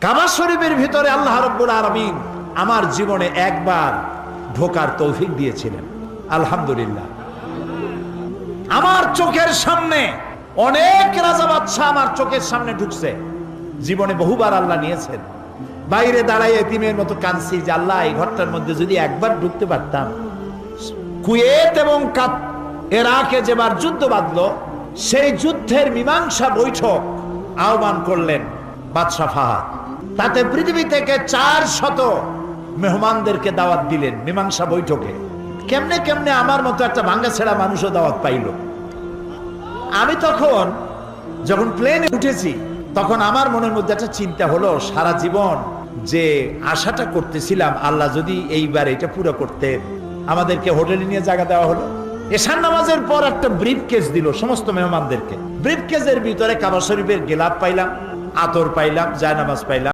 কাবা শরীফের ভিতরে আল্লাহ রাব্বুল আলামিন আমার জীবনে একবার ঢোকার তৌফিক দিয়েছিলেন, আলহামদুলিল্লাহ। আমার চোখের সামনে অনেক রাজা বাদশা আমার চোখের সামনে ঢুকছে, জীবনে বহুবার আল্লাহ নিয়েছেন। বাইরে দাঁড়াই এতিমের মতো কাঁদছি যে আল্লাহ এই ঘরটার মধ্যে যদি একবার ঢুকতে পারতাম। কুয়েত এবং ইরাকে যেবার যুদ্ধ বাঁধলো, সেই যুদ্ধের মীমাংসা বৈঠক আহ্বান করলেন বাদশা ফাহাদ। তাতে পৃথিবী থেকে 400 মেহমানদেরকে দাওয়াত দিলেন মীমাংসা বৈঠকে। কেমনে কেমনে আমার মতো একটা ভাঙ্গাছেড়া মানুষও দাওয়াত পাইল। আমি তখন যখন প্লেনে উঠেছি, তখন আমার মনের মধ্যে একটা চিন্তা হলো, সারা জীবন যে আশাটা করতেছিলাম আল্লাহ যদি এইবার এটা পুরো করতেন। আমাদেরকে হোটেলে নিয়ে জায়গা দেওয়া হলো। এশার নামাজের পর একটা ব্রিফ কেস দিল সমস্ত মেহমানদেরকে। ব্রিফ কেসের ভিতরে কাবা শরীফের গিলাফ পাইলাম, আতর পাইলাম, জায়নামাজ পাইলাম।